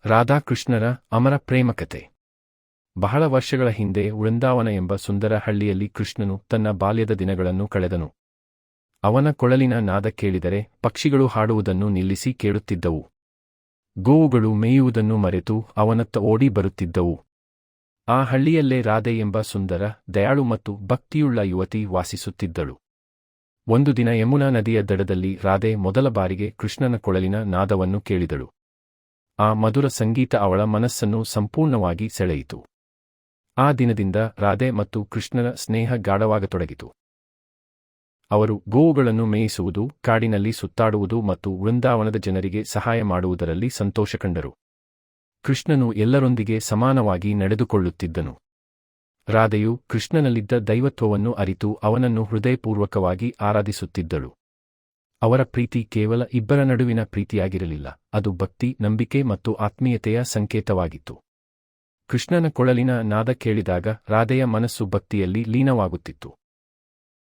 ರಾಧಾಕೃಷ್ಣರ ಅಮರ ಪ್ರೇಮಕತೆ. ಬಹಳ ವರ್ಷಗಳ ಹಿಂದೆ ವೃಂದಾವನ ಎಂಬ ಸುಂದರ ಹಳ್ಳಿಯಲ್ಲಿ ಕೃಷ್ಣನು ತನ್ನ ಬಾಲ್ಯದ ದಿನಗಳನ್ನು ಕಳೆದನು. ಅವನ ಕೊಳಲಿನ ನಾದ ಕೇಳಿದರೆ ಪಕ್ಷಿಗಳು ಹಾಡುವುದನ್ನು ನಿಲ್ಲಿಸಿ ಕೇಳುತ್ತಿದ್ದವು. ಗೋವುಗಳು ಮೇಯುವುದನ್ನು ಮರೆತು ಅವನತ್ತ ಓಡಿ ಬರುತ್ತಿದ್ದವು. ಆ ಹಳ್ಳಿಯಲ್ಲೇ ರಾಧೆ ಎಂಬ ಸುಂದರ, ದಯಾಳು ಮತ್ತು ಭಕ್ತಿಯುಳ್ಳ ಯುವತಿ ವಾಸಿಸುತ್ತಿದ್ದಳು. ಒಂದು ದಿನ ಯಮುನಾ ನದಿಯ ದಡದಲ್ಲಿ ರಾಧೆ ಮೊದಲ ಬಾರಿಗೆ ಕೃಷ್ಣನ ಕೊಳಲಿನ ನಾದವನ್ನು ಕೇಳಿದಳು. ಆ ಮಧುರ ಸಂಗೀತ ಅವಳ ಮನಸ್ಸನ್ನು ಸಂಪೂರ್ಣವಾಗಿ ಸೆಳೆಯಿತು. ಆ ದಿನದಿಂದ ರಾಧೆ ಮತ್ತು ಕೃಷ್ಣನ ಸ್ನೇಹ ಗಾಢವಾಗತೊಡಗಿತು. ಅವರು ಗೋವುಗಳನ್ನು ಮೇಯಿಸುವುದು, ಕಾಡಿನಲ್ಲಿ ಸುತ್ತಾಡುವುದು ಮತ್ತು ವೃಂದಾವನದ ಜನರಿಗೆ ಸಹಾಯ ಮಾಡುವುದರಲ್ಲಿ ಸಂತೋಷ ಕಂಡರು. ಕೃಷ್ಣನು ಎಲ್ಲರೊಂದಿಗೆ ಸಮಾನವಾಗಿ ನಡೆದುಕೊಳ್ಳುತ್ತಿದ್ದನು. ರಾಧೆಯು ಕೃಷ್ಣನಲ್ಲಿದ್ದ ದೈವತ್ವವನ್ನು ಅರಿತು ಅವನನ್ನು ಹೃದಯಪೂರ್ವಕವಾಗಿ ಆರಾಧಿಸುತ್ತಿದ್ದಳು. ಅವರ ಪ್ರೀತಿ ಕೇವಲ ಇಬ್ಬರ ನಡುವಿನ ಪ್ರೀತಿಯಾಗಿರಲಿಲ್ಲ, ಅದು ಭಕ್ತಿ, ನಂಬಿಕೆ ಮತ್ತು ಆತ್ಮೀಯತೆಯ ಸಂಕೇತವಾಗಿತ್ತು. ಕೃಷ್ಣನ ಕೊಳಲಿನ ನಾದ ಕೇಳಿದಾಗ ರಾಧೆಯ ಮನಸ್ಸು ಭಕ್ತಿಯಲ್ಲಿ ಲೀನವಾಗುತ್ತಿತ್ತು.